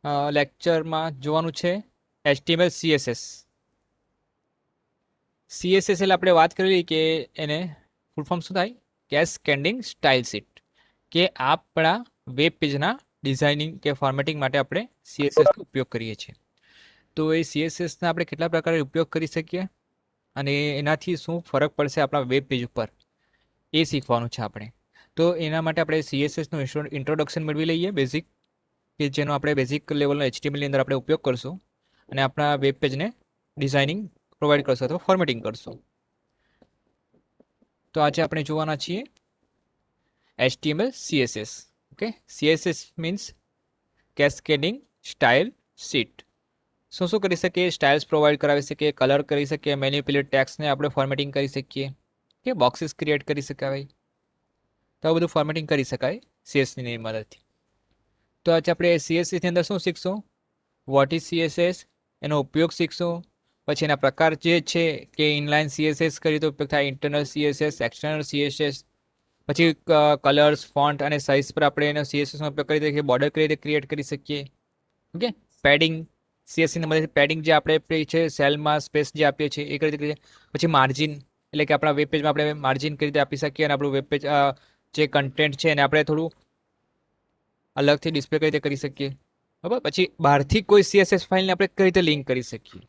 લેક્ચરમાં જોવાનું છે HTML CSS. CSS એટલે આપણે વાત કરેલી કે એને ફૂલ ફોર્મ શું થાય, કેસ્કેડિંગ સ્ટાઇલ શીટ, કે આપણા વેબ પેજના ડિઝાઇનિંગ કે ફોર્મેટિંગ માટે આપણે CSS નો ઉપયોગ કરીએ છીએ. તો એ CSSના આપણે કેટલા પ્રકારે ઉપયોગ કરી શકીએ અને એનાથી શું ફરક પડશે આપણા વેબ પેજ ઉપર, એ શીખવાનું છે આપણે. તો એના માટે આપણે CSSનું ઇન્ટ્રોડક્શન મેળવી લઈએ, બેઝિક, કે જેનો આપણે બેઝિક લેવલનો HTML ની અંદર આપણે ઉપયોગ કરશું અને આપણા વેબ પેજને ડિઝાઇનિંગ પ્રોવાઈડ કરશું અથવા ફોર્મેટિંગ કરશું. તો આજે આપણે જોવાના છીએ HTML CSS. Okay, CSS means cascading style sheet. શું શું કરી શકીએ? સ્ટાઇલ્સ પ્રોવાઈડ કરાવી શકીએ, કલર કરી શકીએ, મેન્યુપ્યુલેટ ટેક્સ્ટને આપણે ફોર્મેટિંગ કરી શકીએ, કે બોક્સીસ ક્રિએટ કરી શકાય. તો આ બધું ફોર્મેટિંગ કરી શકાય CSSની મદદથી. તો આજે આપણે CSSની અંદર શું શીખશું? વોટ ઇઝ CSS, એનો ઉપયોગ શીખશું. પછી એના પ્રકાર જે છે કે ઇનલાઇન CSS કરી તો ઉપયોગ થાય, ઇન્ટરનલ CSS, એક્સટર્નલ CSS. પછી કલર્સ, ફોન્ટ અને સાઇઝ પર આપણે એનો CSSનો ઉપયોગ કરી શકીએ, બોર્ડર કઈ રીતે ક્રિએટ કરી શકીએ. ઓકે, પેડિંગ, CSSની મદદથી પેડિંગ જે આપણે છે સેલમાં સ્પેસ જે આપીએ છીએ એ કઈ રીતે. પછી માર્જિન, એટલે કે આપણા વેબ પેજમાં આપણે માર્જિન કઈ રીતે આપી શકીએ અને આપણું વેબ પેજ જે કન્ટેન્ટ છે એને આપણે થોડું અલગથી ડિસ્પ્લે કઈ રીતે કરી શકીએ. બરાબર. પછી બહારથી કોઈ CSS ફાઇલને આપણે કઈ રીતે લિંક કરી શકીએ.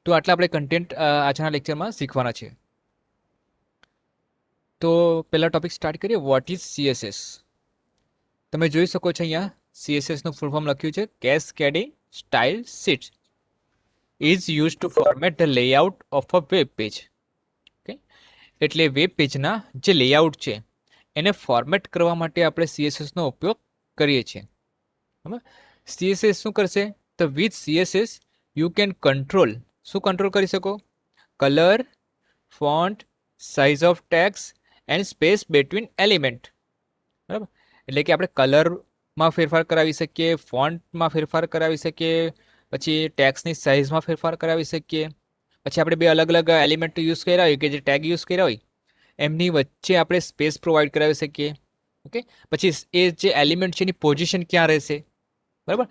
તો આટલા આપણે કન્ટેન્ટ આજના લેક્ચરમાં શીખવાના છે. તો પહેલા ટોપિક સ્ટાર્ટ કરીએ, વોટ ઇઝ CSS. તમે જોઈ શકો છો અહીંયા CSSનું ફૂલ ફોર્મ લખ્યું છે, cascading style sheet is use two format the layout of a web page. Okay, એટલે વેબ પેજના જે લેઆઉટ છે એને ફોર્મેટ કરવા માટે આપણે CSSનો ઉપયોગ કરીએ છીએ. બરાબર. CSS શું કરશે? તો with CSS you can control, શું કંટ્રોલ કરી શકો? Colour, font, size of tax and space between element. બરાબર. એટલે કે આપણે કલરમાં ફેરફાર કરાવી શકીએ, ફોન્ટમાં ફેરફાર કરાવી શકીએ, પછી ટેક્સની સાઇઝમાં ફેરફાર કરાવી શકીએ. પછી આપણે બે અલગ અલગ એલિમેન્ટ યુઝ કર્યા હોય કે જે ટેગ યુઝ કર્યા હોય એમની વચ્ચે આપણે સ્પેસ પ્રોવાઈડ કરાવી શકીએ. ઓકે, પછી એ જે એલિમેન્ટ છે એની પોઝિશન ક્યાં રહેશે, બરાબર,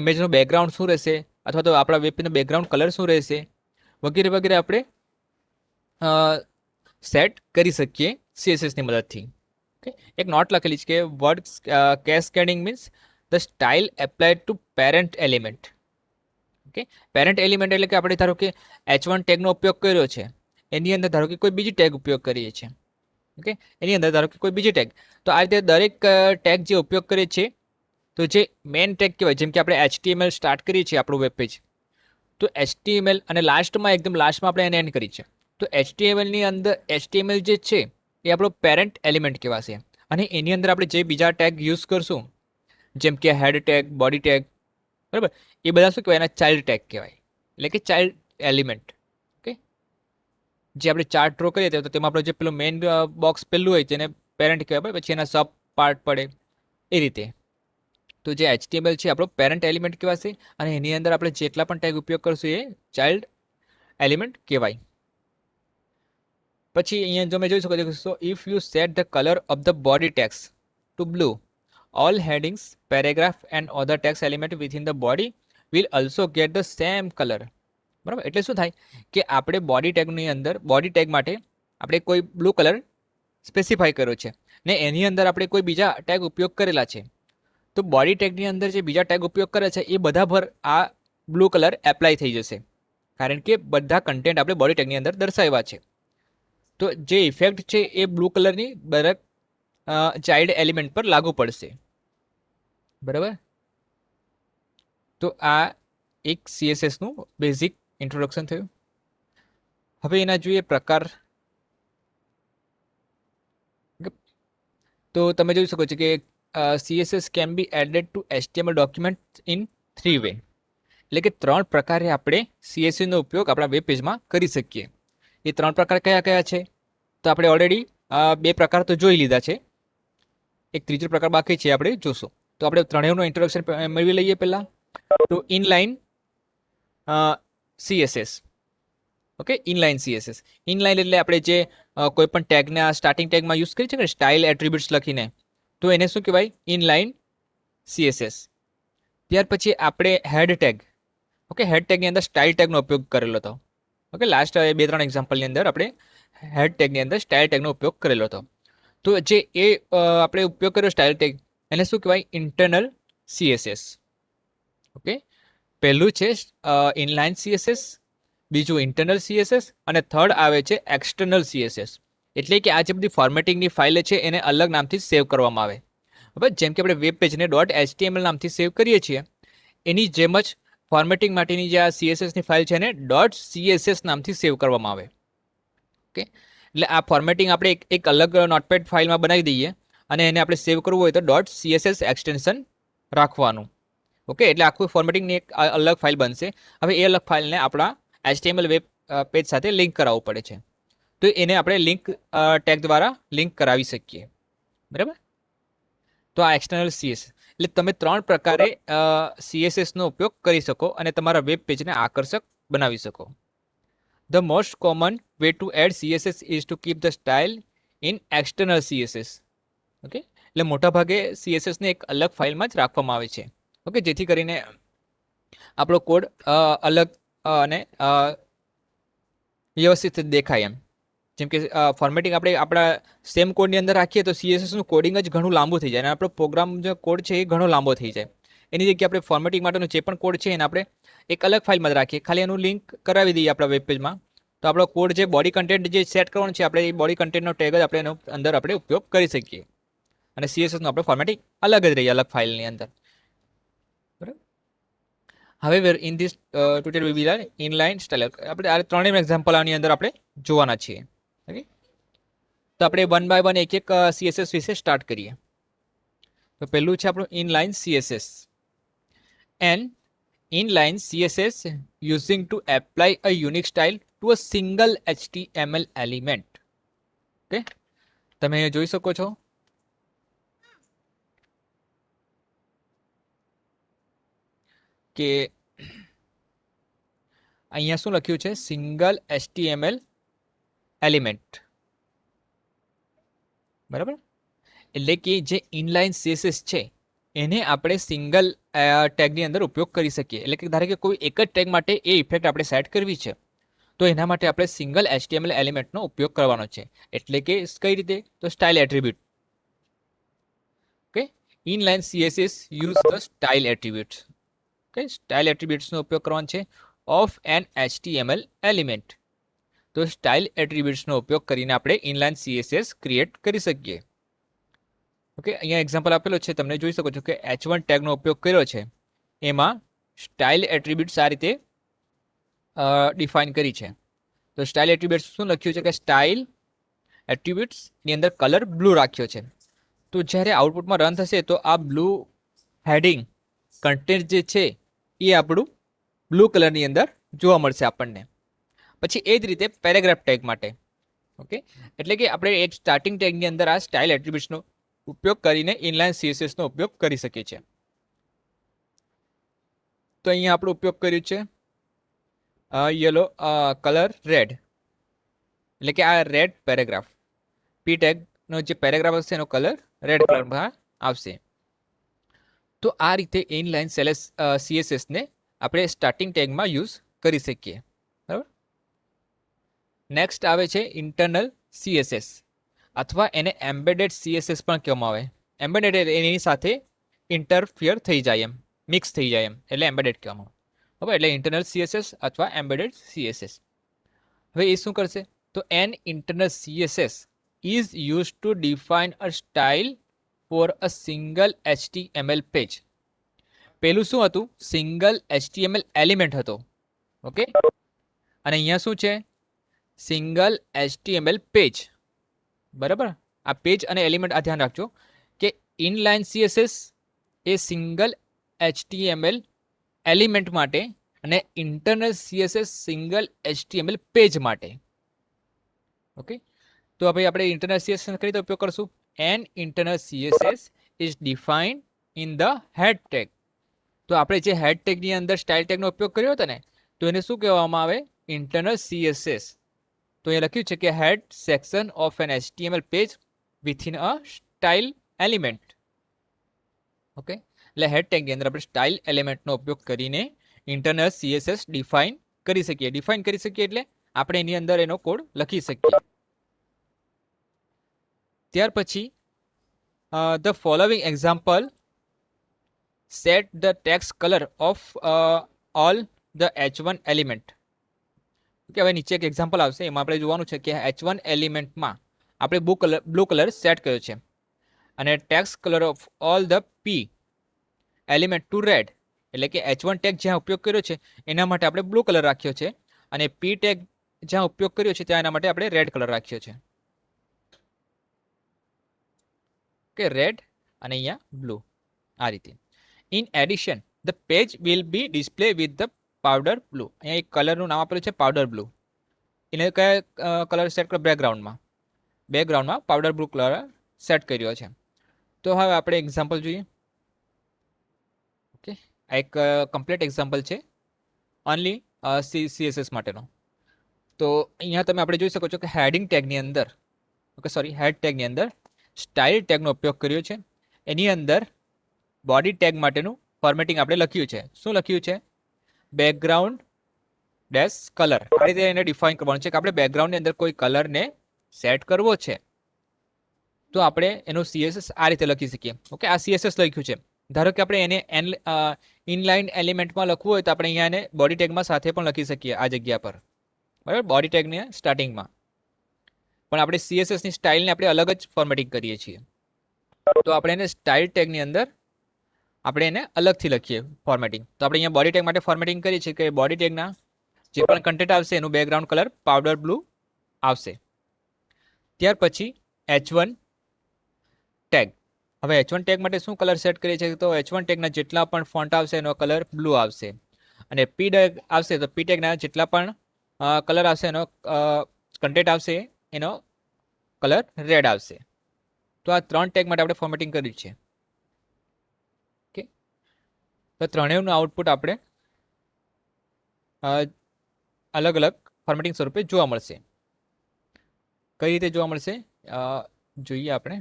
ઇમેજનું બેકગ્રાઉન્ડ શું રહેશે, અથવા તો આપણા વેબ પેજનો બેકગ્રાઉન્ડ કલર શું રહેશે, વગેરે વગેરે આપણે સેટ કરી શકીએ CSSની મદદથી. ઓકે, એક નોટ લખેલી છે કે word cascading means the style applied to parent element. Okay, parent element એટલે કે આપણે ધારો કે H1 ટેગનો ઉપયોગ કર્યો છે, એની અંદર ધારો કે કોઈ બીજી ટેગ ઉપયોગ કરીએ છીએ. ઓકે, એની અંદર ધારો કે કોઈ બીજી ટેગ. તો આ રીતે દરેક ટેગ જે ઉપયોગ કરીએ છીએ, તો જે મેન ટેગ કહેવાય, જેમ કે આપણે HTML સ્ટાર્ટ કરીએ છીએ આપણું વેબ પેજ, તો HTML અને લાસ્ટમાં એકદમ લાસ્ટમાં આપણે એને એન્ડ કરી છે. તો HTMLની અંદર HTML જે છે એ આપણો પેરેન્ટ એલિમેન્ટ કહેવાશે. અને એની અંદર આપણે જે બીજા ટેગ યુઝ કરશું, જેમ કે હેડ ટેગ, બોડી ટેગ, બરાબર, એ બધા શું કહેવાય? એના ચાઇલ્ડ ટેગ કહેવાય, એટલે કે ચાઇલ્ડ એલિમેન્ટ. ઓકે, જે આપણે ચાર્ટ ડ્રો કરીએ તો તેમાં આપણે જે પેલું મેઇન બોક્સ પેલું હોય તેને પેરેન્ટ કહેવાય, પછી એના સબ પાર્ટ પડે એ રીતે. તો જે HTML છે આપણો પેરેન્ટ એલિમેન્ટ કહેવાશે અને એની અંદર આપણે જેટલા પણ ટેગ ઉપયોગ કરશું એ ચાઇલ્ડ એલિમેન્ટ કહેવાય. પછી અહીંયા તમે જોઈ શકો છો, so if you set the colour of the body text to blue, all headings, paragraph and other text element within the body will also get the same colour. બરાબર. એટલે શું થાય કે આપણે બોડી ટેગની અંદર બોડી ટેગ માટે આપણે કોઈ બ્લુ કલર સ્પેસિફાઈ કર્યો છે ને એની અંદર આપણે કોઈ બીજા ટેગ ઉપયોગ કરેલા છે, તો બોડી ટેગની અંદર જે બીજા ટેગ ઉપયોગ કરે છે એ બધા પર આ બ્લુ કલર એપ્લાય થઈ જશે, કારણ કે બધા કન્ટેન્ટ આપણે બોડી ટેગની અંદર દર્શાવ્યા છે. તો જે ઇફેક્ટ છે એ બ્લુ કલરની દરેક ચાઇલ્ડ એલિમેન્ટ પર લાગુ પડશે. બરાબર. તો આ એક CSSનું બેઝિક ઇન્ટ્રોડક્શન થયું. હવે એના જોઈએ પ્રકાર. તો તમે જોઈ શકો છો કે CSS can be added to HTML document in 3 way. એટલે કે 3 પ્રકારે આપણે CSSનો ઉપયોગ આપણા વેબ પેજમાં કરી શકીએ. એ 3 પ્રકાર કયા કયા છે? તો આપણે ઓલરેડી 2 પ્રકાર તો જોઈ લીધા છે, એક ત્રીજો પ્રકાર બાકી છે, આપણે જોશું. તો આપણે ત્રણેયનું ઇન્ટ્રોડક્શન મેળવી લઈએ પહેલા. તો inline CSS. Okay, inline CSS. Inline એટલે આપણે જે કોઈ પણ ટેગના સ્ટાર્ટિંગ ટેગમાં યુઝ કરીએ છીએ ને સ્ટાઇલ એટ્રીબ્યુટ્સ લખીને, તો એને શું કહેવાય? Inline CSS. ત્યાર પછી આપણે હેડ ટેગ, ઓકે, હેડ ટેગની અંદર સ્ટાઇલ ટેગનો ઉપયોગ કરેલો હતો. ઓકે, લાસ્ટ 2-3 એક્ઝામ્પલની અંદર આપણે હેડ ટેગની અંદર સ્ટાઇલ ટેગનો ઉપયોગ કરેલો હતો. તો જે આપણે ઉપયોગ કર્યો સ્ટાઇલ ટેગ, એને શું કહેવાય? Internal CSS. ઓકે, પહેલું છે ઇનલાઇન સીએસએસ, બીજું ઇન્ટરનલ સીએસએસ, અને થર્ડ આવે છે એક્સટર્નલ સીએસએસ. એટલે કે આ જે બધી ફોર્મેટિંગની ફાઇલ છે એને અલગ નામથી સેવ કરવામાં આવે. હવે જેમ કે આપણે વેબ પેજને .html નામથી સેવ કરીએ છીએ, એની જેમ જ ફોર્મેટિંગ માટેની જે આ સીએસએસની ફાઇલ છે એને .css નામથી સેવ કરવામાં આવે. ઓકે, એટલે આ ફોર્મેટિંગ આપણે એક અલગ નોટપેડ ફાઇલમાં બનાવી દઈએ અને એને આપણે સેવ કરવું હોય તો .css એક્સટેન્શન રાખવાનું. ઓકે, એટલે આખું ફોર્મેટિંગની એક અલગ ફાઇલ બનશે. હવે એ અલગ ફાઇલને આપણા HTML વેબ પેજ સાથે લિંક કરાવવું પડે છે. તો એને આપણે લિંક ટેગ દ્વારા લિંક કરાવી શકીએ. બરાબર? તો આ એક્સટર્નલ સીએસએસ. એટલે તમે 3 પ્રકારે સીએસએસનો ઉપયોગ કરી શકો અને તમારા વેબ પેજને આકર્ષક બનાવી શકો. The most common way to add CSS is to keep the style in external CSS. Okay, એટલે મોટા ભાગે CSS ને એક અલગ ફાઇલમાં જ રાખવામાં આવે છે. ઓકે, જેથી કરીને આપણો કોડ અલગ અને વ્યવસ્થિત દેખાય એમ. જેમ કે ફોર્મેટિંગ આપણે આપણા સેમ કોડની અંદર રાખીએ તો સીએસએસનું કોડિંગ જ ઘણું લાંબુ થઈ જાય અને આપણો પ્રોગ્રામ જે કોડ છે એ ઘણો લાંબો થઈ જાય. એની જગ્યાએ આપણે ફોર્મેટિંગ માટેનું જે પણ કોડ છે એને આપણે એક અલગ ફાઇલમાં જ રાખીએ, ખાલી એનું લિંક કરાવી દઈએ આપણા વેબ પેજમાં, તો આપણો કોડ જે બોડી કન્ટેન્ટ જે સેટ કરવાનું છે આપણે એ બોડી કન્ટેન્ટનો ટેગ જ આપણે એનો અંદર આપણે ઉપયોગ કરી શકીએ અને સીએસએસનું આપણે ફોર્મેટિંગ અલગ જ રહીએ અલગ ફાઇલની અંદર. બરાબર? However, in this tutorial we will learn inline style. આપણે આ ત્રણેય એક્ઝામ્પલ આની અંદર આપણે જોવાના છીએ. ઓકે, તો આપણે 1 by 1 એક સીએસએસ વિશે સ્ટાર્ટ કરીએ. તો પહેલું છે આપણું inline CSS. And inline CSS using to apply a unique style to a single HTML element. Okay, તમે જોઈ શકો છો કે અહીંયા શું લખ્યું છે? Single HTML element. બરાબર? એટલે કે જે ઇનલાઇન CSS છે એને આપણે સિંગલ ટેગની અંદર ઉપયોગ કરી શકીએ. એટલે કે ધારો કે કોઈ એક જ ટેગ માટે એ ઇફેક્ટ આપણે સેટ કરવી છે તો એના માટે આપણે સિંગલ HTML એલિમેન્ટનો ઉપયોગ કરવાનો છે. એટલે કે કઈ રીતે? તો style attribute. Okay, inline CSS use the style attributes. Okay, style એટ્રીબ્યુટ્સનો ઉપયોગ કરવાનો છે ઓફ એન HTML એલિમેન્ટ. તો સ્ટાઇલ એટ્રીબ્યુટ્સનો ઉપયોગ કરીને આપણે ઇનલાઇન CSS ક્રિએટ કરી શકીએ. ઓકે, અહીંયા એક્ઝામ્પલ આપેલો છે, તમને જોઈ શકો છો કે h1 ટેગનો ઉપયોગ કર્યો છે, એમાં સ્ટાઇલ એટ્રીબ્યુટ્સ આ રીતે ડિફાઇન કરી છે. તો સ્ટાઇલ એટ્રીબ્યુટ્સ શું લખ્યું છે કે સ્ટાઇલ એટ્રીબ્યુટ્સની અંદર કલર બ્લુ રાખ્યો છે. તો જ્યારે આઉટપુટમાં રન થશે તો આ બ્લુ હેડિંગ કન્ટેન્ટ જે છે એ આપણું બ્લુ કલરની અંદર જોવા મળશે આપણને. પછી એ જ રીતે પેરેગ્રાફ ટેગ માટે. ઓકે, એટલે કે આપણે એક સ્ટાર્ટિંગ ટેગની અંદર આ સ્ટાઇલ એટ્રીબ્યુટ્સનો ઉપયોગ કરીને ઇનલાઇન CSSનો ઉપયોગ કરી શકીએ છીએ. તો અહીંયા આપણો ઉપયોગ કર્યું છે યલો કલર રેડ, એટલે કે આ રેડ પેરેગ્રાફ. પી ટેગનો જે પેરેગ્રાફ હશે એનો કલર રેડ કલરમાં આવશે. તો આ રીતે ઇનલાઇન CSSને આપણે સ્ટાર્ટિંગ ટેગમાં યુઝ કરી શકીએ. બરાબર? નેક્સ્ટ આવે છે ઇન્ટરનલ CSS અથવા એને એમ્બેડેડ CSS પણ કહેવામાં આવે. એમ્બેડેડ એની સાથે ઇન્ટરફિયર થઈ જાય એમ, મિક્સ થઈ જાય એમ, એટલે એમ્બેડેડ કહેવામાં આવે. બરાબર? એટલે ઇન્ટરનલ CSS અથવા એમ્બેડેડ CSS. હવે એ શું કરશે? તો an internal CSS is used to define a style for a single HTML page. પેલું શું હતું? સિંગલ HTML એલિમેન્ટ હતો. ઓકે, અને અહીંયા શું છે? Single HTML page. બરાબર? આ પેજ અને એલિમેન્ટ આ ધ્યાન રાખજો કે ઇનલાઇન CSS એ સિંગલ HTML એલિમેન્ટ માટે અને internal CSS single HTML page માટે. ઓકે, તો હવે આપણે ઇન્ટરનલ CSS કઈ રીતે ઉપયોગ કરશું? An internal CSS is defined in the head tag. તો આપણે જે હેડ ટેગની અંદર સ્ટાઇલ ટેગનો ઉપયોગ કર્યો હતો ને, તો એને શું કહેવામાં આવે? Internal CSS. તો એ લખ્યું છે કે head section of an HTML page within a style element. Okay, એટલે હેડ ટેગની અંદર આપણે સ્ટાઇલ એલિમેન્ટનો ઉપયોગ કરીને ઇન્ટરનલ CSS ડિફાઇન કરી શકીએ. ડિફાઇન કરી શકીએ એટલે આપણે એની અંદર એનો કોડ લખી શકીએ. ત્યાર પછી the following example set the text colour of all the H1 element. કે હવે નીચે એક એક્ઝામ્પલ આવશે, એમાં આપણે જોવાનું છે કે H1 એલિમેન્ટમાં આપણે બ્લુ કલર સેટ કર્યો છે અને text colour of all the P element to red, એટલે કે H1 ટેગ જ્યાં ઉપયોગ કર્યો છે એના માટે આપણે બ્લુ કલર રાખ્યો છે અને P ટેગ જ્યાં ઉપયોગ કર્યો છે ત્યાં એના માટે આપણે રેડ કલર રાખ્યો છે. કે રેડ અને અહીંયા બ્લુ, આ રીતે. In addition the page will be display with the powder blue. અહીંયા એક કલરનું નામ આપેલું છે પાવડર બ્લુ. એને કયા કલર સેટ કરો? બેકગ્રાઉન્ડમાં પાવડર બ્લુ કલર સેટ કર્યો છે. તો હવે આપણે એક્ઝામ્પલ જોઈએ. ઓકે, આ એક કમ્પ્લીટ એક્ઝામ્પલ છે ઓનલી CSS માટેનો. તો અહીંયા તમે આપણે જોઈ શકો છો કે હેડિંગ ટેગની અંદર હેડ ટેગની અંદર સ્ટાઇલ ટેગનો ઉપયોગ કર્યો છે. એની અંદર બોડી ટેગ માટેનું ફોર્મેટિંગ આપણે લખ્યું છે. શું લખ્યું છે? Background dash colour. આ રીતે એને ડિફાઇન કરવાનું છે કે આપણે બેકગ્રાઉન્ડની અંદર કોઈ કલરને સેટ કરવો છે તો આપણે એનું CSS આ રીતે લખી શકીએ. ઓકે, આ CSS લખ્યું છે. ધારો કે આપણે એને ઇનલાઇન એલિમેન્ટમાં લખવું હોય તો આપણે અહીંયા એને બોડી ટેગમાં સાથે પણ લખી શકીએ આ જગ્યા પર, બરાબર, બોડી ટેગની સ્ટાર્ટિંગમાં. પણ આપણે CSS ની સ્ટાઇલને આપણે અલગ જ ફોર્મેટિંગ કરીએ છીએ. તો આપણે એને સ્ટાઇલ ટેગની અંદર આપણે એને અલગથી લખીએ ફોર્મેટિંગ. તો આપણે અહીંયા બોડી ટેગ માટે ફોર્મેટિંગ કરીએ છીએ કે બોડી ટેગના જે પણ કન્ટેન્ટ આવશે એનું બેકગ્રાઉન્ડ કલર પાવડર બ્લુ આવશે. ત્યાર પછી H1 ટેગ. હવે H1 ટેગ માટે શું કલર સેટ કરીએ છીએ? તો H1 ટેગના જેટલા પણ ફોન્ટ આવશે એનો કલર બ્લુ આવશે અને P ટેગ આવશે તો P ટેગના જેટલા પણ કલર આવશે એનો કન્ટેન્ટ આવશે એનો કલર રેડ આવશે. તો આ 3 ટેગ માટે આપણે ફોર્મેટિંગ કર્યું છે. ઓકે, તો ત્રણેયનું આઉટપુટ આપણે અલગ અલગ ફોર્મેટિંગ સ્વરૂપે જોવા મળશે. કઈ રીતે જોવા મળશે જોઈએ આપણે.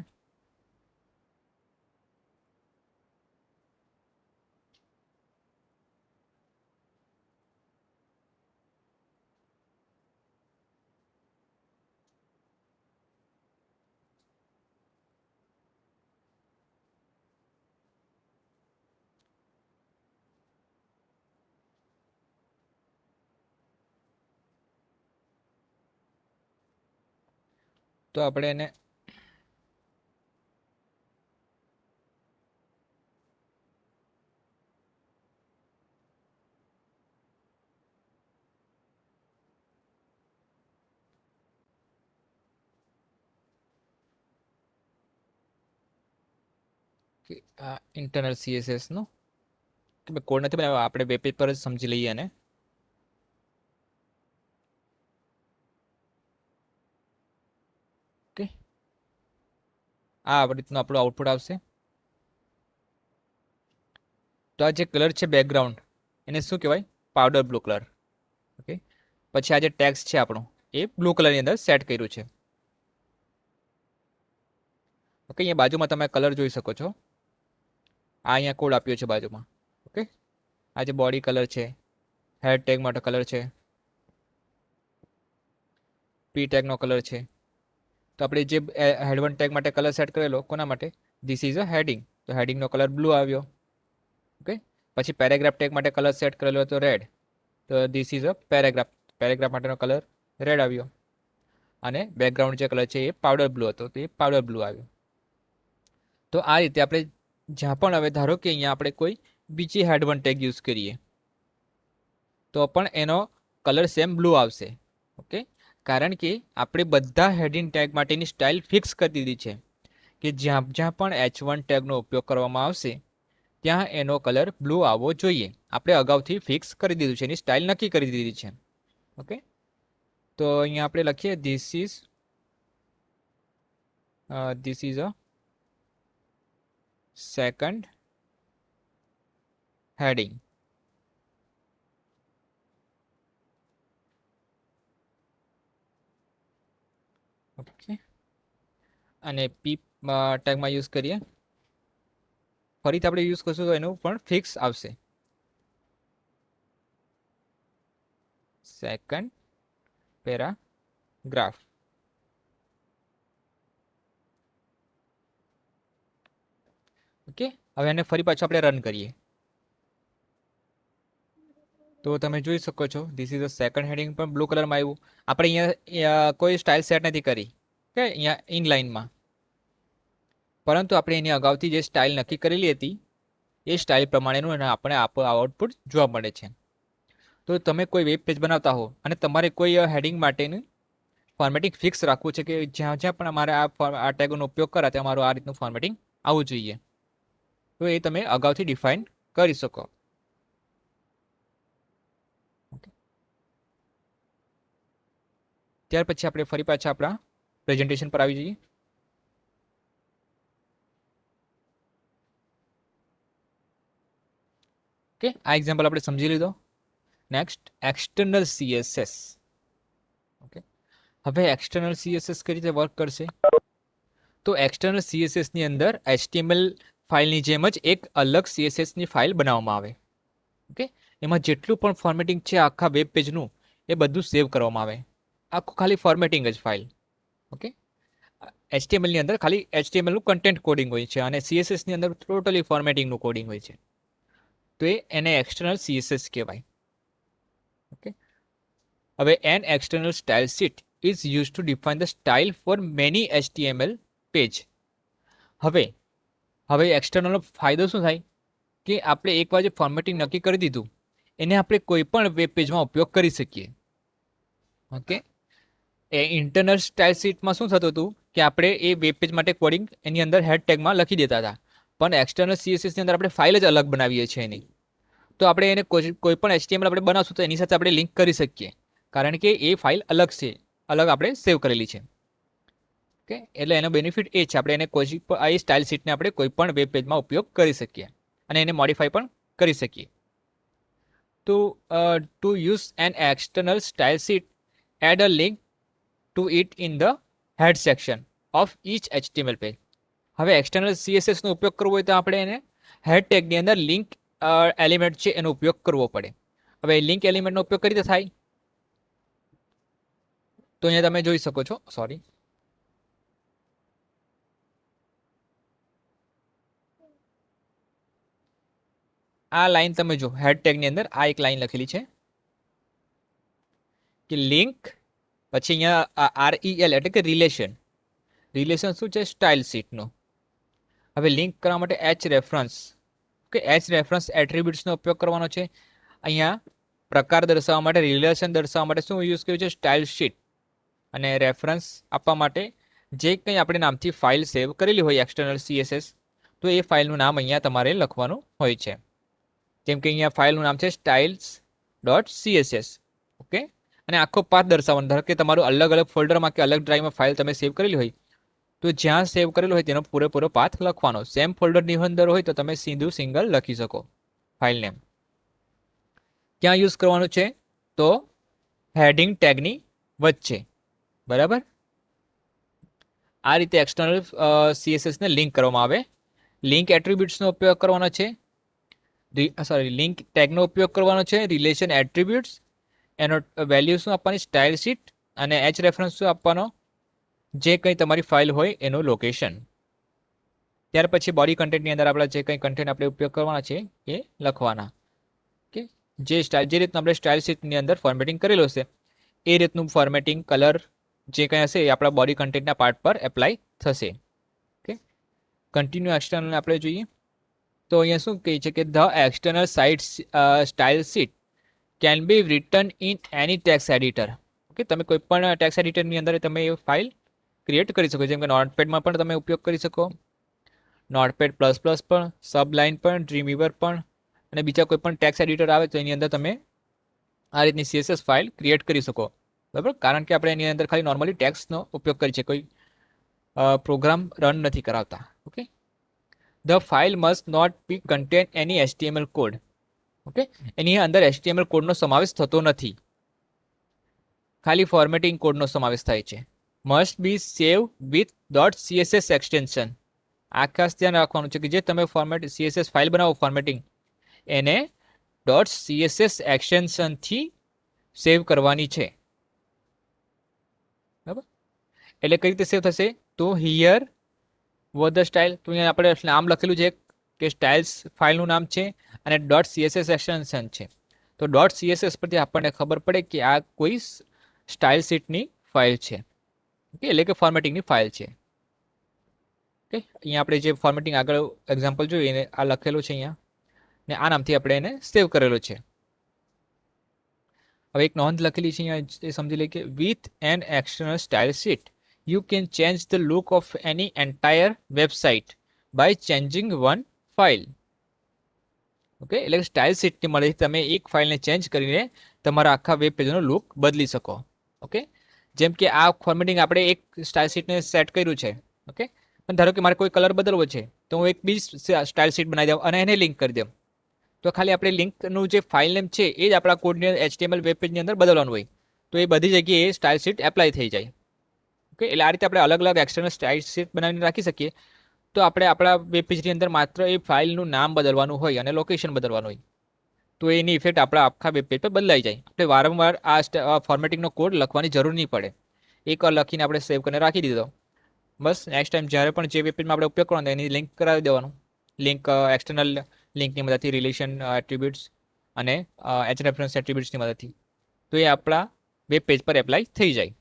તો આપણે એને ઇન્ટરનલ CSS નો કોડ નથી બનાવ્યો, આપણે વેબ પેજ પર જ સમજી લઈએ. અને ઓકે, આ રીતનું આપણું આઉટપુટ આવશે. તો આ જે કલર છે બેકગ્રાઉન્ડ એને શું કહેવાય? Powder blue colour. ઓકે, પછી આ જે ટેક્સ્ટ છે આપણું એ બ્લુ કલરની અંદર સેટ કર્યું છે. ઓકે, અહીંયા બાજુમાં તમે કલર જોઈ શકો છો. આ અહીંયા કોડ આપ્યો છે બાજુમાં. ઓકે, આ જે બોડી કલર છે, હેડ ટેગ માટે કલર છે, P ટેગનો કલર છે. તો આપણે જે હેડ1 ટેગ માટે કલર સેટ કરેલો કોના માટે? ધીસ ઇઝ અ હેડિંગ, તો હેડિંગનો કલર બ્લુ આવ્યો. ઓકે, પછી પેરેગ્રાફ ટેગ માટે કલર સેટ કરેલો હતો રેડ, તો ધીસ ઇઝ અ પેરેગ્રાફ માટેનો કલર રેડ આવ્યો. અને બેકગ્રાઉન્ડ જે કલર છે એ પાવડર બ્લુ હતો તો એ પાવડર બ્લુ આવ્યો. તો આ રીતે આપણે જ્યાં પણ હવે ધારો કે અહીંયા આપણે કોઈ બીજી હેડ1 ટેગ યુઝ કરીએ તો પણ એનો કલર સેમ બ્લુ આવશે. ઓકે, કારણ કે આપણે બધા હેડિંગ ટેગ માટેની સ્ટાઇલ ફિક્સ કરી દીધી છે કે જ્યાં જ્યાં પણ H1 ટેગનો ઉપયોગ કરવામાં આવશે ત્યાં એનો કલર બ્લુ આવવો જોઈએ. આપણે અગાઉથી ફિક્સ કરી દીધું છે, એની સ્ટાઇલ નક્કી કરી દીધી છે. ઓકે, તો અહીંયા આપણે લખીએ this is a second heading. Okay, અને P ટેગમાં યુઝ કરીએ ફરીથી આપણે યુઝ કરશું તો એનું પણ ફિક્સ આવશે. Second paragraph. ઓકે, હવે એને ફરી પાછું આપણે રન કરીએ તો તમે જોઈ શકો છો this is the second heading પણ બ્લુ કલરમાં આવ્યું. આપણે અહીંયા કોઈ સ્ટાઇલ સેટ નથી કરી કે અહીંયા ઇનલાઇનમાં, પરંતુ આપણે એની અગાઉથી જે સ્ટાઇલ નક્કી કરેલી હતી એ સ્ટાઇલ પ્રમાણેનું આપણે આઉટપુટ જોવા મળે છે. તો તમે કોઈ વેબ પેજ બનાવતા હો અને તમારે કોઈ હેડિંગ માટેનું ફોર્મેટિંગ ફિક્સ રાખવું છે કે જ્યાં જ્યાં પણ અમારે આ ટેગોનો ઉપયોગ કરે ત્યાં અમારું આ રીતનું ફોર્મેટિંગ આવવું જોઈએ, તો એ તમે અગાઉથી ડિફાઇન કરી શકો. ત્યાર પછી આપણે ફરી પાછા આપણા પ્રેઝન્ટેશન પર આવી જઈએ. ઓકે, આ એક્ઝામ્પલ આપણે સમજી લીધો. Next external CSS. ઓકે, હવે એક્સટર્નલ CSS કઈ રીતે વર્ક કરશે? તો એક્સટર્નલ CSS ની અંદર HTML ફાઇલની જેમ જ એક અલગ CSS ની ફાઇલ બનાવવામાં આવે. ઓકે, એમાં જેટલું પણ ફોર્મેટિંગ છે આખા વેબ પેજનું એ બધું સેવ કરવામાં આવે. આખું ખાલી ફોર્મેટિંગ જ ફાઇલ. ઓકે, HTML ની અંદર ખાલી HTML નું કન્ટેન્ટ કોડિંગ હોય છે અને CSS ની અંદર ટોટલી ફોર્મેટિંગનું કોડિંગ હોય છે. તો એને એક્સટર્નલ CSS કહેવાય. ઓકે, હવે an external style sheet is use to define the style for many HTML page. હવે એક્સટર્નલનો ફાયદો શું થાય કે આપણે એકવાર જે ફોર્મેટિંગ નક્કી કરી દીધું એને આપણે કોઈ પણ વેબ પેજમાં ઉપયોગ કરી શકીએ. ઓકે, એ ઇન્ટરનલ સ્ટાઇલ શીટમાં શું થતું હતું કે આપણે એ વેબ પેજ માટે કોડિંગ એની અંદર હેડ ટેગમાં લખી દેતા હતા, પણ એક્સટર્નલ CSS ની અંદર આપણે ફાઇલ જ અલગ બનાવીએ છીએ એની. તો આપણે એને કોઈ પણ HTML આપણે બનાવશું તો એની સાથે આપણે લિંક કરી શકીએ, કારણ કે એ ફાઇલ અલગ છે, અલગ આપણે સેવ કરેલી છે. ઓકે, એટલે એનો બેનિફિટ એ છે આપણે એને આ સ્ટાઇલ શીટને આપણે કોઈ પણ વેબ પેજમાં ઉપયોગ કરી શકીએ અને એને મોડિફાઈ પણ કરી શકીએ. તો to use an external style sheet, add a link to it in the head section of each HTML page. હવે એક્સટર્નલ CSS નો ઉપયોગ કરવો હોય તો આપણે એને હેડ ટેગની અંદર લિંક એલિમેન્ટ છે એનો ઉપયોગ કરવો પડે. હવે લિંક એલિમેન્ટનો ઉપયોગ કરી રીતે થાય તો અહીંયા તમે જોઈ શકો છો. સોરી, આ લાઈન તમે જો હેડ ટેગની અંદર આ એક લાઈન લખેલી છે કે લિંક, પછી અહીંયા REL એટલે કે રિલેશન. રિલેશન શું છે? સ્ટાઇલ શીટનો. હવે લિંક કરવા માટે H રેફરન્સ કે H રેફરન્સ એટ્રીબ્યુટ્સનો ઉપયોગ કરવાનો છે. અહીંયા પ્રકાર દર્શાવવા માટે, રિલેશન દર્શાવવા માટે શું યુઝ કર્યું છે? Style sheet. અને રેફરન્સ આપવા માટે જે કંઈ આપણે નામથી ફાઇલ સેવ કરેલી હોય એક્સટર્નલ CSS, તો એ ફાઇલનું નામ અહીંયા તમારે લખવાનું હોય છે. જેમ કે અહીંયા ફાઇલનું નામ છે styles.css. ઓકે, અને આખો પાથ દર્શાવવાનો. ધારો કે તમારું અલગ અલગ ફોલ્ડરમાં કે અલગ ડ્રાઈવમાં ફાઇલ તમે સેવ કરેલી હોય તો જ્યાં સેવ કરેલું હોય તેનો પૂરેપૂરો પાથ લખવાનો. સેમ ફોલ્ડરની અંદર હોય તો તમે સીધું સિંગલ લખી શકો ફાઇલ નેમ. ક્યાં યુઝ કરવાનું છે? તો હેડિંગ ટેગની વચ્ચે. બરાબર, આ રીતે એક્સટર્નલ CSS ને લિંક કરવામાં આવે. લિંક એટ્રીબ્યુટ્સનો ઉપયોગ કરવાનો છે, લિંક ટેગનો ઉપયોગ કરવાનો છે, રિલેશન એટ્રીબ્યુટ્સ, એનો વેલ્યુ શું આપવાની? સ્ટાઇલ શીટ, અને H રેફરન્સ શું આપવાનો? જે કંઈ તમારી ફાઇલ હોય એનું લોકેશન. ત્યાર પછી બોડી કન્ટેન્ટની અંદર આપણે જે કંઈ કન્ટેન્ટ આપણે ઉપયોગ કરવાના છે એ લખવાના. કે જે રીતનું આપણે સ્ટાઇલ શીટની અંદર ફોર્મેટિંગ કરેલું હશે એ રીતનું ફોર્મેટિંગ કલર જે કંઈ હશે એ આપણા બોડી કન્ટેન્ટના પાર્ટ પર એપ્લાય થશે. ઓકે, કન્ટિન્યુ એક્સટર્નલ આપણે જોઈએ તો અહીંયા શું કહે છે કે the external site style sheet can be return in any text editor. Okay, તમે કોઈ પણ ટેક્સ્ટ એડિટરની અંદર તમે એ ફાઇલ ક્રિએટ કરી શકો. જેમ કે નોટપેડમાં પણ તમે ઉપયોગ કરી શકો, નોટપેડ ++ પણ, સબલાઇન પણ, ડ્રીમવીવર પણ, અને બીજા કોઈ પણ ટેક્સ્ટ એડિટર આવે તો એની અંદર તમે આ રીતની CSS ફાઇલ ક્રિએટ કરી શકો. બરાબર, કારણ કે આપણે એની અંદર ખાલી નોર્મલી ટેક્સ્ટનો ઉપયોગ કરીએ છીએ, કોઈ પ્રોગ્રામ રન નથી કરાવતા. Okay, the file must not be contain any HTML code. Okay, એની અંદર HTML કોડનો સમાવેશ થતો નથી, ખાલી ફોર્મેટિંગ કોડનો સમાવેશ થાય છે. Must be save with .css extension. આ ખાસ ધ્યાન રાખવાનું છે કે જે તમે ફોર્મેટ CSS ફાઇલ બનાવો ફોર્મેટિંગ એને .css એક્સટેન્શનથી સેવ કરવાની છે. બરાબર, એટલે કઈ રીતે સેવ થશે? તો હિયર વોઝ ધ સ્ટાઇલ, તો અહીંયા આપણે નામ લખેલું છે કે સ્ટાઇલ્સ ફાઇલનું નામ છે અને .css એક્સટેન્શન છે. તો .css પરથી આપણને ખબર પડે કે આ કોઈ સ્ટાઇલ શીટની ફાઇલ છે, ઓકે, એટલે કે ફોર્મેટિંગની ફાઇલ છે. ઓકે, અહીંયા આપણે જે ફોર્મેટિંગ આગળ એક્ઝામ્પલ જોઈએ એને આ લખેલું છે અહીંયા, ને આ નામથી આપણે એને સેવ કરેલો છે. હવે એક નોંધ લખેલી છે અહીંયા, એ સમજી લઈએ કે with an external style sheet you can change the look of any entire website by changing one file. Okay, એટલે સ્ટાઇલ શીટની મદદથી તમે એક ફાઇલને ચેન્જ કરીને તમારા આખા વેબ પેજનો લુક બદલી શકો. ઓકે, જેમ કે આ ફોર્મેટિંગ આપણે એક સ્ટાઇલ શીટને સેટ કર્યું છે. ઓકે, પણ ધારો કે મારે કોઈ કલર બદલવો છે તો હું એક બીજી સ્ટાઇલ શીટ બનાવી દઉં અને એને લિંક કરી દઉં, તો ખાલી આપણે લિંકનું જે ફાઇલ નેમ છે એ જ આપણા કોડની HTML વેબ પેજની અંદર બદલવાનું હોય, તો એ બધી જગ્યાએ સ્ટાઇલ શીટ એપ્લાય થઈ જાય. ઓકે, એટલે આ રીતે આપણે અલગ અલગ એક્સટર્નલ સ્ટાઇલ શીટ બનાવીને રાખી શકીએ. તો આપણે આપણા વેબ પેજની અંદર માત્ર એ ફાઇલનું નામ બદલવાનું હોય અને લોકેશન બદલવાનું હોય, તો એની ઇફેક્ટ આપણા આખા વેબ પેજ પર બદલાઈ જાય. આપણે વારંવાર આ ફોર્મેટિંગનો કોડ લખવાની જરૂર નહીં પડે. એકવાર લખીને આપણે સેવ કરીને રાખી દીધો, બસ નેક્સ્ટ ટાઈમ જ્યારે પણ જે વેબ પેજમાં આપણે ઉપયોગ કરવાનો એની લિંક કરાવી દેવાનું. લિંક એક્સટર્નલ લિંકની મદદથી, રિલેશન એટ્રીબ્યુટ્સ અને એચ રેફરન્સ એટ્રીબ્યુટ્સની મદદથી, તો એ આપણા વેબ પેજ પર એપ્લાય થઈ જાય.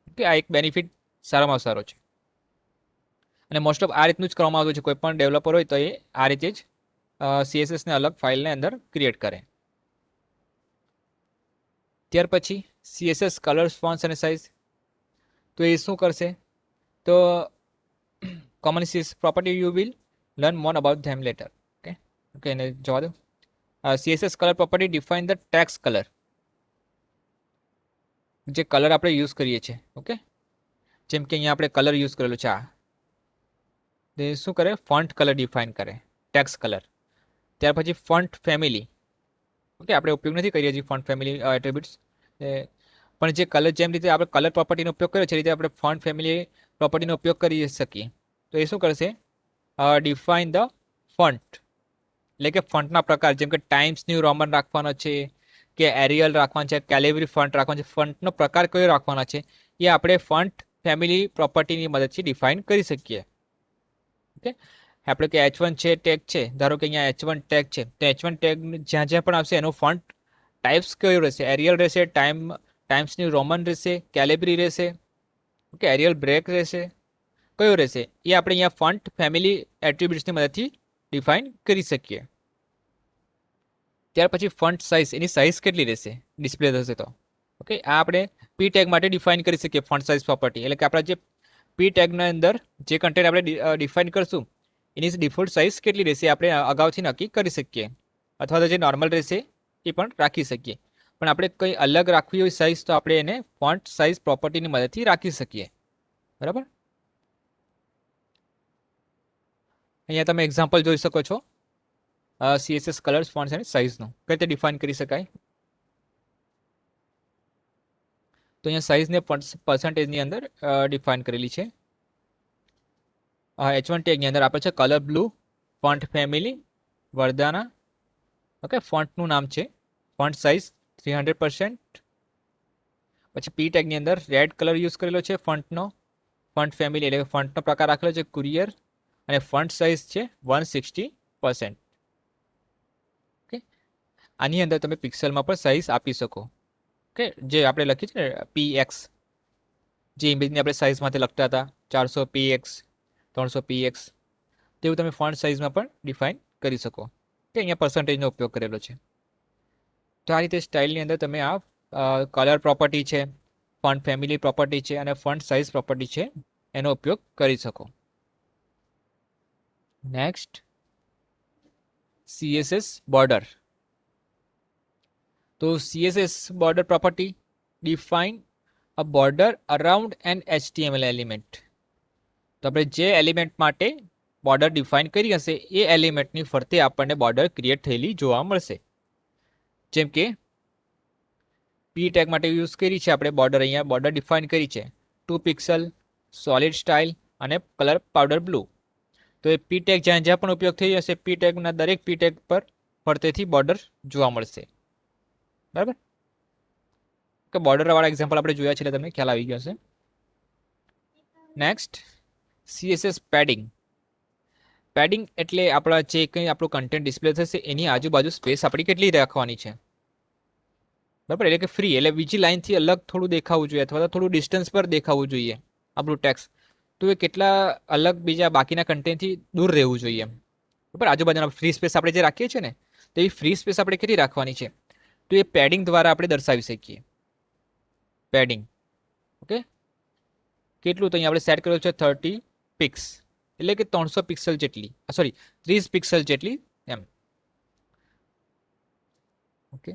ઓકે, આ એક બેનિફિટ સારામાં સારો છે અને મોસ્ટ ઓફ આ રીતનું જ કરવામાં આવતું છે. કોઈ પણ ડેવલપર હોય તો એ આ રીતે જ CSSને અલગ ફાઇલને અંદર ક્રિએટ કરે. ત્યાર પછી CSS કલર્સ, ફોન્ટ્સ અને સાઇઝ, તો એ શું કરશે? તો common CSS property you will learn more about them letter. Okay, okay, એને જવા દો. CSS colour property define the text colour, જે કલર આપણે યુઝ કરીએ છીએ. ઓકે, જેમ કે અહીંયા આપણે કલર યુઝ કરેલો છે, તે શું કરે? ફોન્ટ કલર ડિફાઇન કરે, ટેક્સ્ટ કલર. ત્યાર પછી ફોન્ટ ફેમિલી. ઓકે, આપણે ઉપયોગ નથી કરીએ હજી ફોન્ટ ફેમિલી એટ્રીબ્યુટ્સ, પણ જે કલર, જેમ રીતે આપણે કલર પ્રોપર્ટીનો ઉપયોગ કર્યો છે એ રીતે આપણે ફોન્ટ ફેમિલી પ્રોપર્ટીનો ઉપયોગ કરી શકીએ. તો એ શું કરશે? ડિફાઇન ધ ફોન્ટ, એટલે કે ફોન્ટના પ્રકાર, જેમ કે ટાઈમ્સ ન્યૂ રોમન રાખવાનો છે કે એરિયલ રાખવાનો છે, કેલિબ્રી ફોન્ટ રાખવાનો છે, ફોન્ટનો પ્રકાર કયો રાખવાનો છે એ આપણે ફોન્ટ ફેમિલી પ્રોપર્ટીની મદદથી ડિફાઇન કરી શકીએ. ઓકે, આપણે કે H1 છે ટેગ છે, ધારો કે અહીંયા H1 ટેગ છે, તો H1 ટેગ જ્યાં જ્યાં પણ આવશે એનો ફોન્ટ ટાઈપ્સ કયો રહેશે? એરિયલ રહેશે, ટાઈમ્સની રોમન રહેશે, કેલિબ્રી રહેશે, ઓકે, એરિયલ બ્રેક રહેશે, કયો રહેશે એ આપણે અહીંયા ફોન્ટ ફેમિલી એટ્રીબ્યુટ્સની મદદથી ડિફાઇન કરી શકીએ. ત્યાર પછી ફોન્ટ સાઇઝ, એની સાઇઝ કેટલી રહેશે ડિસ્પ્લે થશે તો? ઓકે, આ આપણે પી ટેગ માટે ડિફાઇન કરી શકીએ ફોન્ટ સાઇઝ પ્રોપર્ટી, એટલે કે આપણા જે પી ટેગના અંદર જે કન્ટેન્ટ આપણે ડિફાઇન કરશું એની ડિફોલ્ટ સાઇઝ કેટલી રહેશે આપણે અગાઉથી નક્કી કરી શકીએ, અથવા તો જે નોર્મલ રહેશે એ પણ રાખી શકીએ. પણ આપણે કંઈ અલગ રાખવી હોય સાઇઝ તો આપણે એને ફોન્ટ સાઇઝ પ્રોપર્ટીની મદદથી રાખી શકીએ. બરાબર, અહીંયા તમે એક્ઝામ્પલ જોઈ શકો છો CSS કલર્સ, ફોન્ટ્સ અને સાઇઝનું કઈ રીતે ડિફાઇન કરી શકાય. તો અહીંયા સાઇઝને પર્સન્ટેજની અંદર ડિફાઇન કરેલી છે. H1 ટેગની અંદર આપણે છે colour blue, font family Verdana, okay, ફોન્ટનું નામ છે, ફોન્ટ સાઇઝ 300%. પછી પી ટેગની અંદર રેડ કલર યુઝ કરેલો છે ફોન્ટનો, ફોન્ટ ફેમિલી એટલે ફોન્ટનો પ્રકાર રાખેલો છે કુરિયર, અને ફોન્ટ સાઇઝ છે 160%. ઓકે, આની અંદર તમે પિક્સલમાં પણ સાઇઝ આપી શકો. ઓકે, જે આપણે લખી છે ને PX, જે ઇમેજની આપણે સાઇઝમાંથી લખતા હતા 400 px 300 px, તેવું તમે ફોન્ટ સાઇઝમાં પણ ડિફાઇન કરી શકો. કે અહીંયા પર્સન્ટેજનો ઉપયોગ કરેલો છે. તો આ રીતે સ્ટાઇલની અંદર તમે આ કલર પ્રોપર્ટી છે, ફોન્ટ ફેમિલી પ્રોપર્ટી છે અને ફોન્ટ સાઇઝ પ્રોપર્ટી છે એનો ઉપયોગ કરી શકો. Next, CSS border. તો CSS border property define a border around an HTML element. તો આપણે જે એલિમેન્ટ માટે બોર્ડર ડિફાઇન કરી હશે એ એલિમેન્ટની ફરતે આપણને બોર્ડર ક્રિએટ થયેલી જોવા મળશે. જેમ કે પી ટેગ માટે યુઝ કરી છે આપણે બોર્ડર, અહીંયા બોર્ડર ડિફાઇન કરી છે 2 પિક્સલ, સોલિડ સ્ટાઇલ અને કલર પાવડર બ્લુ. તો તો એ પી ટેગ જ્યાં જ્યાં પણ ઉપયોગ થઈ હશે પી ટેગના દરેક પી ટેગ પર ફરતેથી બોર્ડર જોવા મળશે. બરાબર, કે બોર્ડર વાળા એક્ઝામ્પલ આપણે જોયા છે એટલે તમને ખ્યાલ આવી ગયો હશે. Next, CSS padding. પેડિંગ એટલે આપણા જે કંઈ આપણું કન્ટેન્ટ ડિસ્પ્લે થશે એની આજુબાજુ સ્પેસ આપણી કેટલી રાખવાની છે. બરાબર, એટલે કે ફ્રી, એટલે બીજી લાઈનથી અલગ થોડું દેખાવું જોઈએ અથવા તો થોડું ડિસ્ટન્સ પર દેખાવું જોઈએ આપણું ટેક્સ્ટ. તો એ કેટલા અલગ બીજા બાકીના કન્ટેન્ટથી દૂર રહેવું જોઈએ. બરાબર, આજુબાજુના ફ્રી સ્પેસ આપણે જે રાખીએ છીએ ને તો એ ફ્રી સ્પેસ આપણે કેટલી રાખવાની છે તો એ પેડિંગ દ્વારા આપણે દર્શાવી શકીએ. પેડિંગ, ઓકે, કેટલું તો અહીંયા આપણે સેટ કર્યું છે 30 પિક્સ, એટલે કે 300 પિક્સલ જેટલી, સોરી 30 પિક્સલ જેટલી એમ. ઓકે,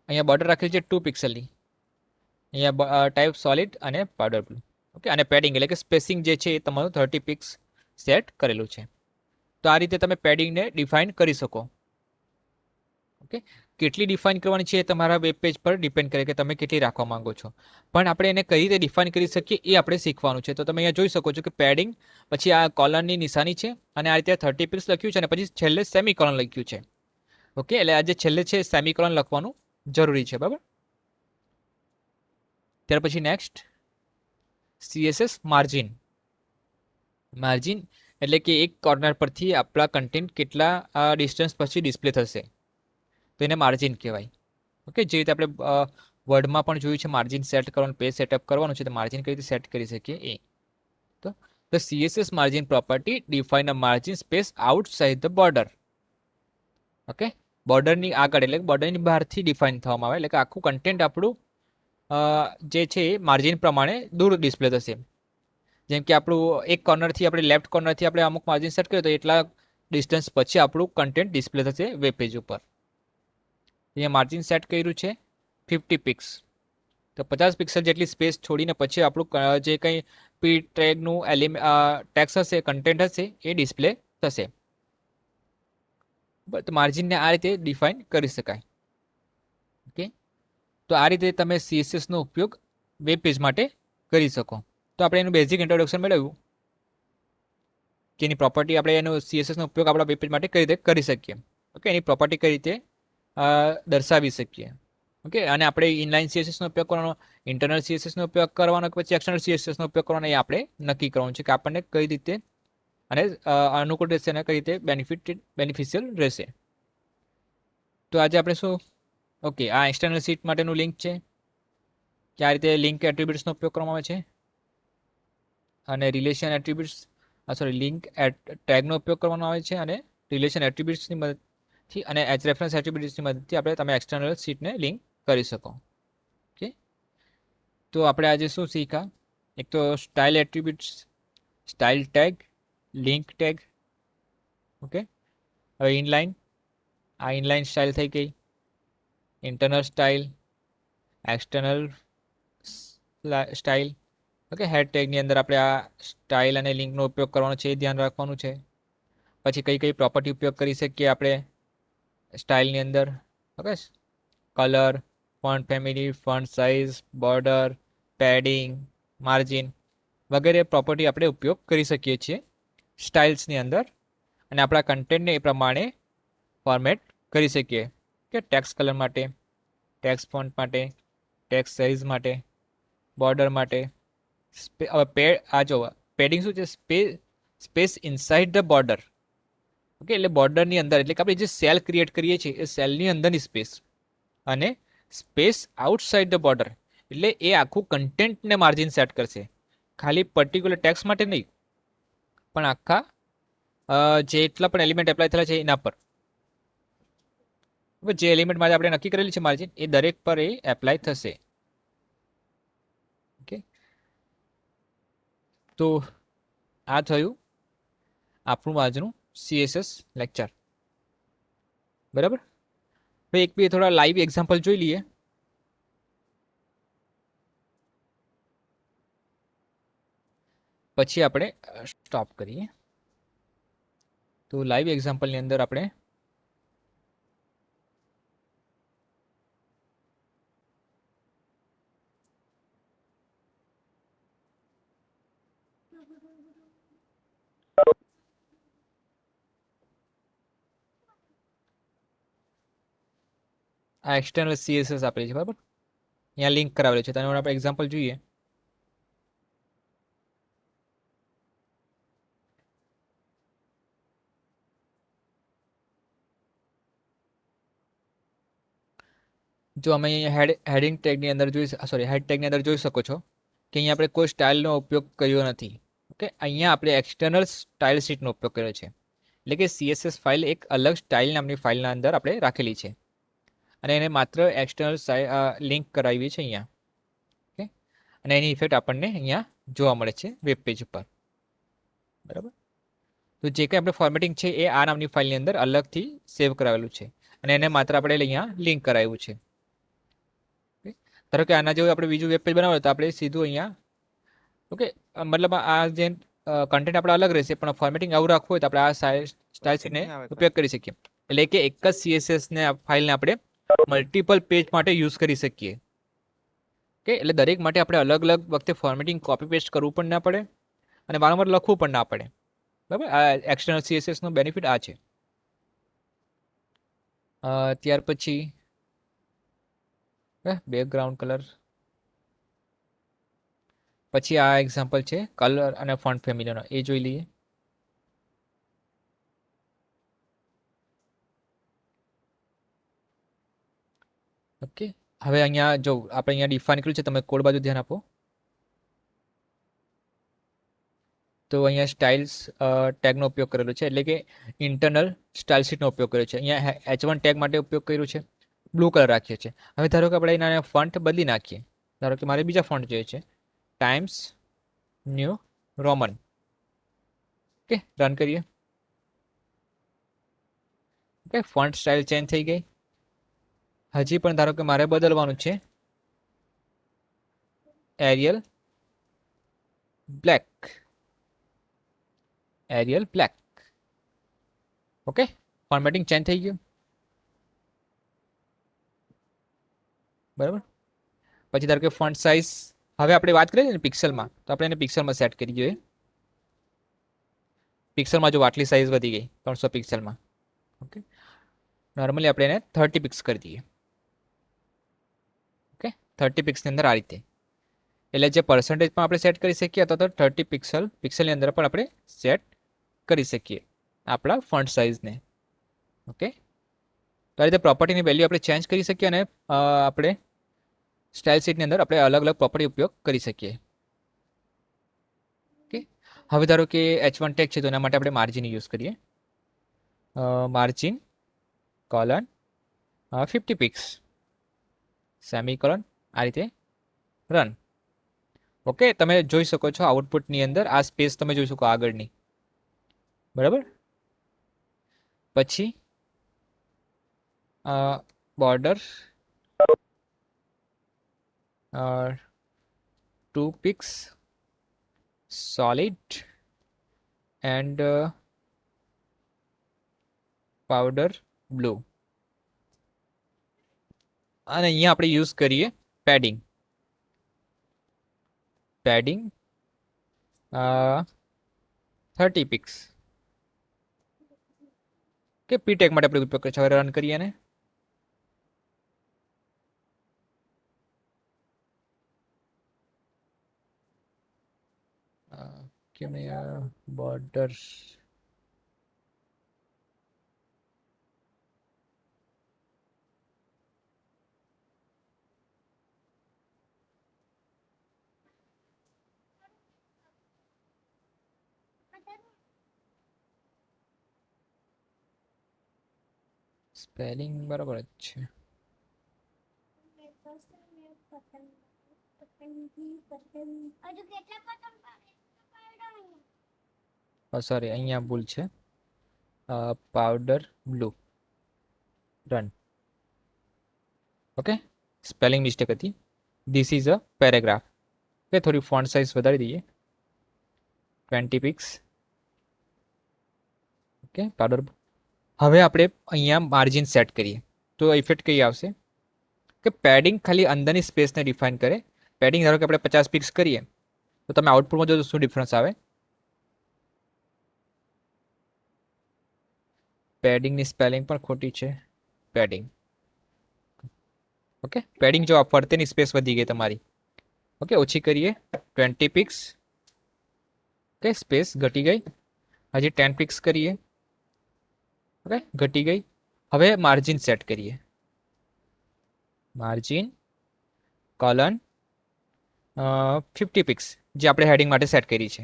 અહીંયા બોર્ડર રાખેલી છે 2 પિક્સલની, અહીંયા ટાઈપ સોલિડ અને પાવડર બ્લુ. ઓકે, અને પેડિંગ એટલે કે સ્પેસિંગ જે છે એ તમારું 30 પિક્સ સેટ કરેલું છે. તો આ રીતે તમે પેડિંગને ડિફાઇન કરી શકો. ઓકે, કેટલી ડિફાઇન કરવાની છે એ તમારા વેબ પેજ પર ડિપેન્ડ કરે કે તમે કેટલી રાખવા માંગો છો. પણ આપણે એને કઈ રીતે ડિફાઇન કરી શકીએ એ આપણે શીખવાનું છે. તો તમે અહીંયા જોઈ શકો છો કે પેડિંગ, પછી આ કોલનની નિશાની છે અને આ રીતે 30 પિક્સ લખ્યું છે અને પછી છેલ્લે સેમિકોલન લખ્યું છે. ઓકે, એટલે આ જે છેલ્લે છે સેમિકોલન લખવાનું જરૂરી છે. બરાબર, ત્યાર પછી નેક્સ્ટ, સીએસએસ માર્જિન. માર્જિન એટલે કે એક કોર્નર પરથી આપણા કન્ટેન્ટ કેટલા ડિસ્ટન્સ પછી ડિસ્પ્લે થશે તો એને માર્જિન કહેવાય. ઓકે, જે રીતે આપણે વર્ડમાં પણ જોયું છે માર્જિન સેટ કરવાનું, પેજ સેટઅપ કરવાનું છે તો માર્જિન કઈ રીતે સેટ કરી શકીએ એ. તો the CSS margin property define a margin space outside the border. Okay, બોર્ડરની આગળ એટલે બોર્ડરની બહારથી ડિફાઇન થવામાં આવે, એટલે કે આખું કન્ટેન્ટ આપણું જે છે એ માર્જિન પ્રમાણે દૂર ડિસ્પ્લે થશે. જેમ કે આપણું એક કોર્નરથી આપણે લેફ્ટ કોર્નરથી આપણે અમુક માર્જિન સેટ કરીએ તો એટલા ડિસ્ટન્સ પછી આપણું કન્ટેન્ટ ડિસ્પ્લે થશે વેબ પેજ ઉપર. અહીંયા માર્જિન સેટ કર્યું છે 50 પિક્સ, તો 50 પિક્સલ જેટલી સ્પેસ છોડીને પછી આપણું જે કંઈ પી ટેગનું ટેક્સ હશે, કન્ટેન્ટ હશે એ ડિસ્પ્લે થશે. માર્જિનને આ રીતે ડિફાઇન કરી શકાય. ઓકે, તો આ રીતે તમે સીએસએસનો ઉપયોગ વેબ પેજ માટે કરી શકો. તો આપણે એનું બેઝિક ઇન્ટ્રોડક્શન મેળવ્યું કે એની પ્રોપર્ટી આપણે એનો સીએસએસનો ઉપયોગ આપણા વેબ પેજ માટે કઈ રીતે કરી શકીએ. ઓકે, એની પ્રોપર્ટી કઈ રીતે દર્શાવી શકીએ. ઓકે, અને આપણે ઇનલાઇન સીએસએસનો ઉપયોગ કરવાનો, ઇન્ટરનલ સીએસએસનો ઉપયોગ કરવાનો કે પછી એક્સટર્નલ સીએસએસનો ઉપયોગ કરવાનો એ આપણે નક્કી કરવાનું છે કે આપણને કઈ રીતે અને અનુકૂળ રહેશે અને કઈ રીતે બેનિફિશિયલ રહેશે. તો આજે આપણે શું, ઓકે, આ એક્સટર્નલ સીટ માટેનું લિંક છે કે આ રીતે લિંક એટ્રીબ્યુટ્સનો ઉપયોગ કરવામાં આવે છે અને રિલેશન એટ્રીબ્યુટ્સ લિંક ટેગનો ઉપયોગ કરવામાં આવે છે અને રિલેશન એટ્રીબ્યુટ્સની મદદથી અને એચ રેફરન્સ એટ્રીબ્યુટ્સની મદદથી આપણે તમે એક્સટર્નલ સીટને લિંક કરી શકો. ઓકે, તો આપણે આજે શું શીખ્યા, એક તો style attributes, style tag, link tag. Okay, હવે ઇનલાઇન, આ ઇનલાઇન સ્ટાઇલ થઈ ગઈ, internal style, external style. Okay, head ટેગની અંદર આપણે આ સ્ટાઇલ અને લિંકનો ઉપયોગ કરવાનો છે એ ધ્યાન રાખવાનું છે. પછી કઈ કઈ પ્રોપર્ટી ઉપયોગ કરી શકીએ આપણે સ્ટાઇલની અંદર. Okay, colour, font family, font size, border, padding, margin વગેરે પ્રોપર્ટી આપણે ઉપયોગ કરી શકીએ છીએ સ્ટાઇલ્સની અંદર અને આપણા કન્ટેન્ટને એ પ્રમાણે ફોર્મેટ કરી શકીએ કે ટેક્સ્ટ કલર માટે, ટેક્સ્ટ ફોન્ટ માટે, ટેક્સ્ટ સાઇઝ માટે, બોર્ડર માટે. હવે આ જો પેડિંગ શું છે, space inside the border. Okay, એટલે બોર્ડરની અંદર એટલે કે આપણે જે સેલ ક્રિએટ કરીએ છીએ એ સેલની અંદરની સ્પેસ, અને સ્પેસ આઉટસાઇડ ધ બોર્ડર એટલે એ આખું કન્ટેન્ટને માર્જિન સેટ કરશે, ખાલી પર્ટિક્યુલર ટેક્સ્ટ માટે નહીં પણ આખા જેટલા પણ એલિમેન્ટ એપ્લાય થયેલા છે એના પર. જે એલિમેન્ટ માટે આપણે નક્કી કરેલી છે માર્જિન એ દરેક પર એ એપ્લાય થશે. ઓકે, તો આ થયું આપણું આજનું સીએસએસ લેક્ચર. બરાબર, એક બે થોડા લાઈવ એક્ઝામ્પલ જોઈ લઈએ. પછી આપણે સ્ટોપ કરીએ. તો લાઈવ એક્ઝામ્પલની અંદર આપણે આ એક્સટર્નલ સીએસએસ આપેલી છે બરાબર, અહીંયા લિંક કરાવેલી છે. તેનું આપણે એક્ઝામ્પલ જોઈએ. જો અમે અહીંયા હેડિંગ ટેગની અંદર હેડ ટેગની અંદર જોઈ શકો છો કે અહીંયા આપણે કોઈ સ્ટાઇલનો ઉપયોગ કર્યો નથી. ઓકે, અહીંયા આપણે એક્સટર્નલ સ્ટાઇલ શીટનો ઉપયોગ કર્યો છે. એટલે કે સીએસએસ ફાઇલ એક અલગ સ્ટાઇલ નામની ફાઇલના અંદર આપણે રાખેલી છે અને એને માત્ર એક્સટર્નલ લિંક કરાવી છે અહીંયા. ઓકે, અને એની ઇફેક્ટ આપણને અહીંયા જોવા મળે છે વેબ પેજ ઉપર. બરાબર, તો જે કંઈ આપણે ફોર્મેટિંગ છે એ આ નામની ફાઇલની અંદર અલગથી સેવ કરાવેલું છે અને એને માત્ર આપણે અહીંયા લિંક કરાવ્યું છે. ધારો કે આના જેવું આપણે બીજું વેબ પેજ બનાવો તો આપણે સીધું અહીંયા, ઓકે, મતલબ આ જે કન્ટેન્ટ આપણે અલગ રહેશે પણ ફોર્મેટિંગ આવું રાખવું હોય તો આપણે આ સ્ટાઇલ્સને ઉપયોગ કરી શકીએ. એટલે કે એક જ સીએસએસ ને ફાઇલને આપણે મલ્ટિપલ પેજ માટે યુઝ કરી શકીએ. ઓકે, એટલે દરેક માટે આપણે અલગ અલગ વખતે ફોર્મેટિંગ કોપી પેસ્ટ કરવું પણ ના પડે અને વારંવાર લખવું પણ ના પડે. બરાબર, આ એક્સટર્નલ સીએસએસ નો બેનિફિટ આ છે. ત્યાર પછી બેકગ્રાઉન્ડ કલર, પછી આ એક્ઝામ્પલ છે કલર અને ફોન્ટ ફેમિલીનો, એ જોઈ લઈએ. ઓકે, હવે અહીંયા જો આપણે અહીંયા ડિફાઇન કર્યું છે, તમે કોડ બાજુ ધ્યાન આપો. તો અહીંયા સ્ટાઇલ્સ ટેગનો ઉપયોગ કરેલો છે, એટલે કે ઇન્ટરનલ સ્ટાઇલ શીટનો ઉપયોગ કર્યો છે. અહીંયા H1 ટેગ માટે ઉપયોગ કર્યું છે, બ્લુ કલર રાખીએ છીએ. હવે ધારો કે આપણે એના ફોન્ટ બદલી નાખીએ. ધારો કે મારે બીજા ફોન્ટ જોઈએ છે, Times New Roman. Okay, run કરીએ. ઓકે, ફોન્ટ સ્ટાઇલ ચેન્જ થઈ ગઈ. હજી પણ ધારો કે મારે બદલવાનું છે Arial black. Arial black. Okay, formatting change થઈ ગયું. બરાબર, પછી ધારો કે ફોન્ટ સાઇઝ, હવે આપણે વાત કરીએ ને પિક્સલમાં, તો આપણે એને પિક્સલમાં સેટ કરી જોઈએ. પિક્સલમાં જો આટલી સાઇઝ વધી ગઈ 300 પિક્સલમાં. ઓકે, નોર્મલી આપણે એને 30 પિક્સ કરી દઈએ. ઓકે, 30 પિક્સની અંદર આ રીતે, એટલે જે પર્સન્ટેજ પણ આપણે સેટ કરી શકીએ અથવા તો 30 પિક્સલની અંદર પણ આપણે સેટ કરી શકીએ આપણા ફોન્ટ સાઇઝને. ઓકે, તો આ રીતે પ્રોપર્ટીની વેલ્યુ આપણે ચેન્જ કરી શકીએ અને આપણે સ્ટાઇલ શીટની અંદર આપણે અલગ અલગ પ્રોપર્ટી ઉપયોગ કરી શકીએ. ઓકે, હવે ધારો કે H1 ટેગ છે તો એના માટે આપણે માર્જિન યુઝ કરીએ. Margin colon 50 picks semi colon, આ રીતે રન. ઓકે, તમે જોઈ શકો છો આઉટપુટની અંદર આ સ્પેસ તમે જોઈ શકો આગળની. બરાબર, પછી border 2 picks solid and powder blue. અને અહીંયા આપણે યુઝ કરીએ પેડિંગ. 30 પિક્સ. કે પી ટેગ માટે આપણે ઉપયોગ કરીએ છીએ. હવે રન કરીએ ને, કે બોર્ડર સ્પેલિંગ બરાબર જ છે. સોરી, અહીંયા ભૂલ છે. Powder blue run. Okay, spelling mistake હતી. This is a paragraph. Okay, થોડી ફોન્ટ સાઇઝ વધારી દઈએ 20 પિક્સ. Okay, powder. હવે આપણે અહીંયા માર્જિન સેટ કરીએ તો ઇફેક્ટ કઈ આવશે કે પેડિંગ ખાલી અંદરની સ્પેસને ડિફાઇન કરે. પેડિંગ ધારો કે આપણે 50 પિક્સ કરીએ તો તમે આઉટપુટમાં જો શું ડિફરન્સ આવે. પેડિંગની સ્પેલિંગ પણ ખોટી છે. પેડિંગ ઓકે, પેડિંગ જો ફરતેની સ્પેસ વધી ગઈ તમારી. ઓકે, ઓછી કરીએ 20 પિક્સ. ઓકે, સ્પેસ ઘટી ગઈ. હજી 10 પિક્સ કરીએ. ઓકે, ઘટી ગઈ. હવે માર્જિન સેટ કરીએ. માર્જિન કોલન 50 પિક્સ જે આપણે હેડિંગ માટે સેટ કરી છે.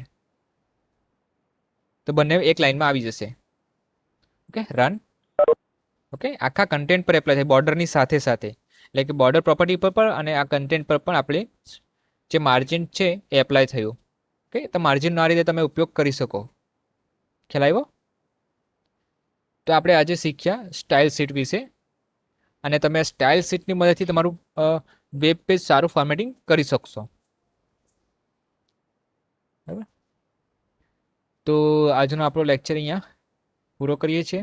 તો બંને એક લાઇનમાં આવી જશે. Okay, run. ઓકે, આખા કન્ટેન્ટ પર એપ્લાય થાય બોર્ડરની સાથે સાથે, એટલે કે બોર્ડર પ્રોપર્ટી પર પણ અને આ કન્ટેન્ટ પર પણ આપણે જે માર્જિન છે એ એપ્લાય થયું. ઓકે, તો માર્જિનનો આ રીતે તમે ઉપયોગ કરી શકો. ખ્યાલ આવ્યો? તો આપણે આજે શીખ્યા સ્ટાઇલ શીટ વિશે, અને તમે સ્ટાઇલ શીટની મદદથી તમારું વેબ પેજ સારું ફોર્મેટિંગ કરી શકશો. બરાબર, તો આજનો આપણો લેક્ચર અહીંયા પૂરો કરીએ છીએ.